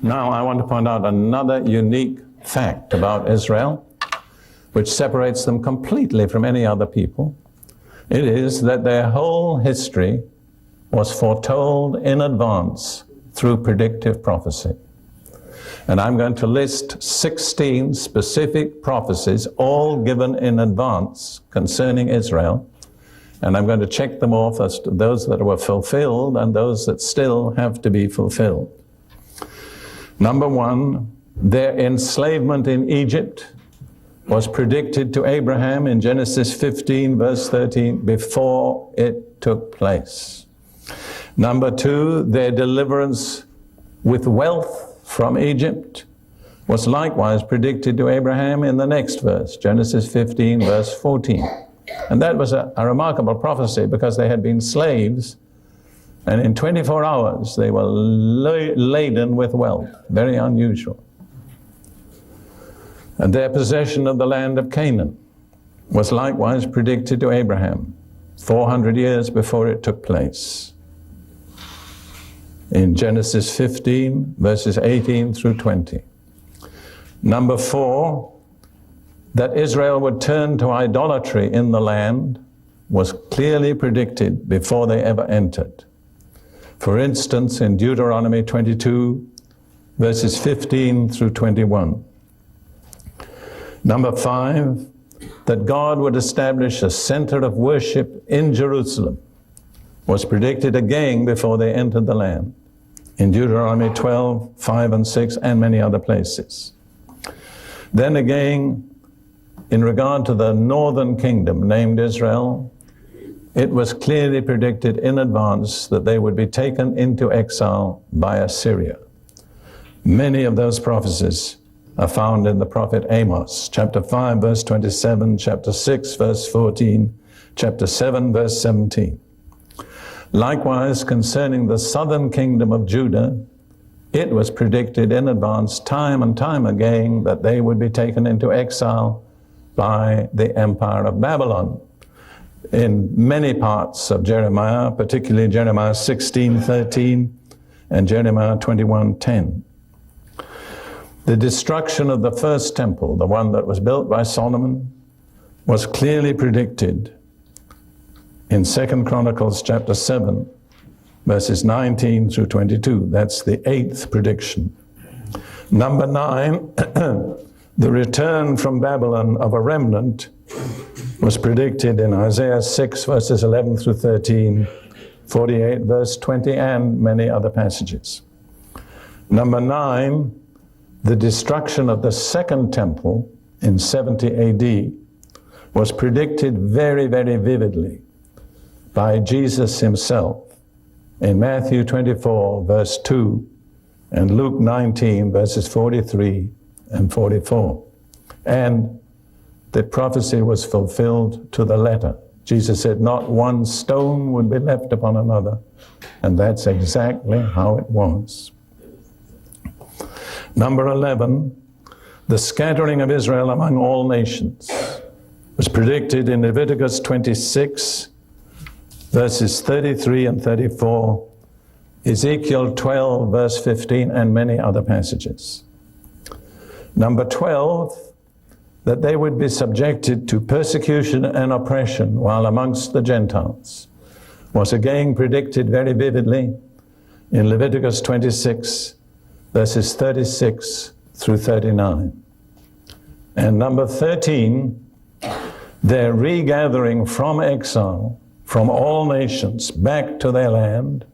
Now I want to point out another unique fact about Israel, which separates them completely from any other people. It is that their whole history was foretold in advance through predictive prophecy. And I'm going to list 16 specific prophecies, all given in advance concerning Israel. And I'm going to check them off as to those that were fulfilled and those that still have to be fulfilled. Number one, their enslavement in Egypt was predicted to Abraham in Genesis 15, verse 13, before it took place. Number two, their deliverance with wealth from Egypt was likewise predicted to Abraham in the next verse, Genesis 15, verse 14. And that was a remarkable prophecy because they had been slaves, and in 24 hours they were laden with wealth, very unusual. And their possession of the land of Canaan was likewise predicted to Abraham 400 years before it took place. In Genesis 15, verses 18 through 20. Number four, that Israel would turn to idolatry in the land was clearly predicted before they ever entered. For instance, in Deuteronomy 22, verses 15 through 21. Number five, that God would establish a center of worship in Jerusalem was predicted again before they entered the land, in Deuteronomy 12, 5 and 6, and many other places. Then again, in regard to the northern kingdom named Israel, it was clearly predicted in advance that they would be taken into exile by Assyria. Many of those prophecies are found in the prophet Amos, chapter 5, verse 27, chapter 6, verse 14, chapter 7, verse 17. Likewise, concerning the southern kingdom of Judah, it was predicted in advance time and time again that they would be taken into exile by the empire of Babylon. In many parts of Jeremiah, particularly Jeremiah 16:13 and Jeremiah 21:10. The destruction of the first temple, the one that was built by Solomon, was clearly predicted in 2 Chronicles chapter 7, verses 19 through 22. That's the 8th prediction. Number 9, the return from Babylon of a remnant was predicted in Isaiah 6, verses 11 through 13, 48, verse 20, and many other passages. Number 9, the destruction of the second temple in 70 AD was predicted very, very vividly by Jesus himself in Matthew 24, verse 2, and Luke 19, verses 43 and 44. And the prophecy was fulfilled to the letter. Jesus said, not one stone would be left upon another. And that's exactly how it was. Number 11, the scattering of Israel among all nations was predicted in Leviticus 26, verses 33 and 34, Ezekiel 12, verse 15, and many other passages. Number 12, that they would be subjected to persecution and oppression while amongst the Gentiles, was again predicted very vividly in Leviticus 26, verses 36 through 39. And number 13, their regathering from exile from all nations back to their land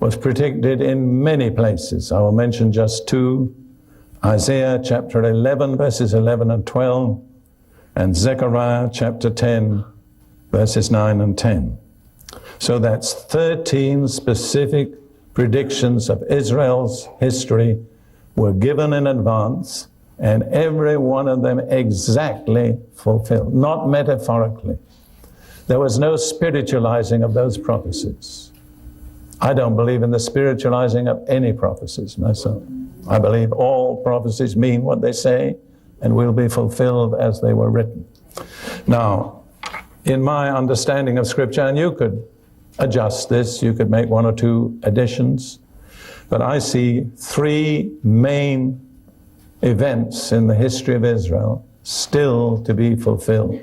was predicted in many places. I will mention just two: Isaiah chapter 11, verses 11 and 12, and Zechariah chapter 10, verses 9 and 10. So that's 13 specific predictions of Israel's history were given in advance, and every one of them exactly fulfilled, not metaphorically. There was no spiritualizing of those prophecies. I don't believe in the spiritualizing of any prophecies myself. I believe all prophecies mean what they say and will be fulfilled as they were written. Now, in my understanding of Scripture, and you could adjust this, you could make one or two additions, But I see three main events in the history of Israel still to be fulfilled.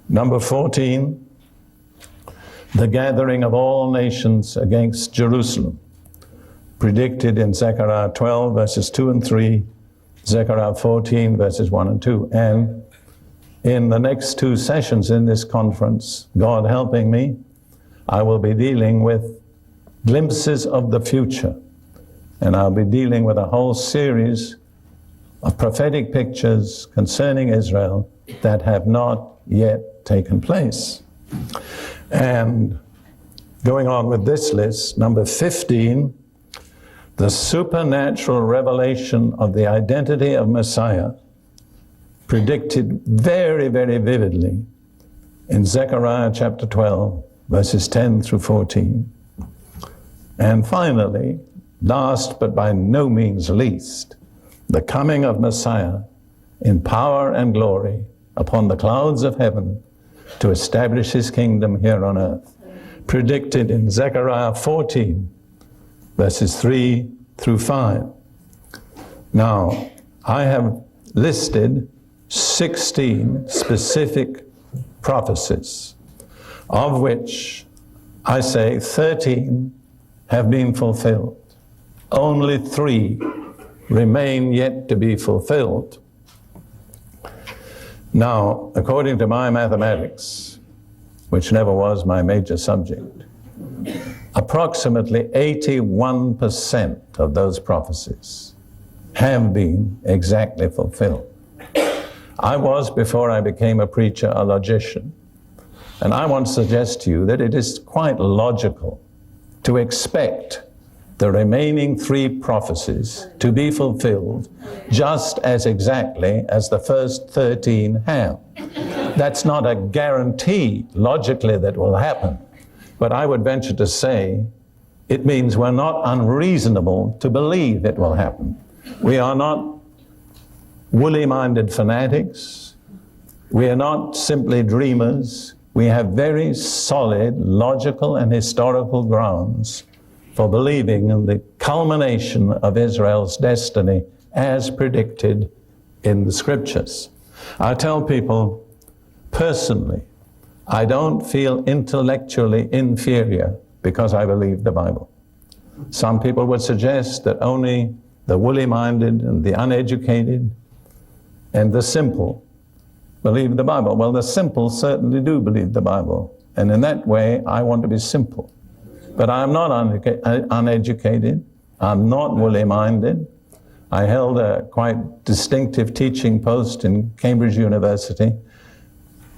Number 14, the gathering of all nations against Jerusalem, predicted in Zechariah 12, verses 2 and 3, Zechariah 14, verses 1 and 2. And in the next two sessions in this conference, God helping me, I will be dealing with glimpses of the future. And I'll be dealing with a whole series of prophetic pictures concerning Israel that have not yet taken place. And going on with this list, number 15, the supernatural revelation of the identity of Messiah, predicted very, very vividly in Zechariah chapter 12, verses 10 through 14. And finally, last but by no means least, the coming of Messiah in power and glory upon the clouds of heaven to establish his kingdom here on earth, predicted in Zechariah 14, verses 3 through 5. Now, I have listed 16 specific prophecies, of which I say 13 have been fulfilled. Only 3 remain yet to be fulfilled. Now, according to my mathematics, which never was my major subject, approximately 81% of those prophecies have been exactly fulfilled. I was, before I became a preacher, a logician. And I want to suggest to you that it is quite logical to expect the remaining 3 prophecies to be fulfilled just as exactly as the first 13 have. That's not a guarantee, logically, that will happen. But I would venture to say it means we're not unreasonable to believe it will happen. We are not woolly-minded fanatics. We are not simply dreamers. We have very solid logical and historical grounds for believing in the culmination of Israel's destiny as predicted in the scriptures. I tell people, personally, I don't feel intellectually inferior because I believe the Bible. Some people would suggest that only the woolly-minded and the uneducated and the simple believe the Bible. Well, the simple certainly do believe the Bible. And in that way, I want to be simple. But I'm not uneducated. I'm not woolly-minded. I held a quite distinctive teaching post in Cambridge University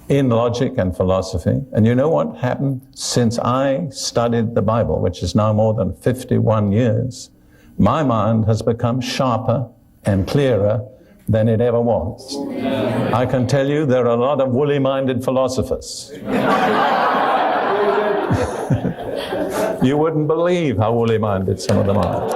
in logic and philosophy. And you know what happened? Since I studied the Bible, which is now more than 51 years, my mind has become sharper and clearer than it ever was. I can tell you there are a lot of woolly-minded philosophers. You wouldn't believe how woolly-minded some of them are.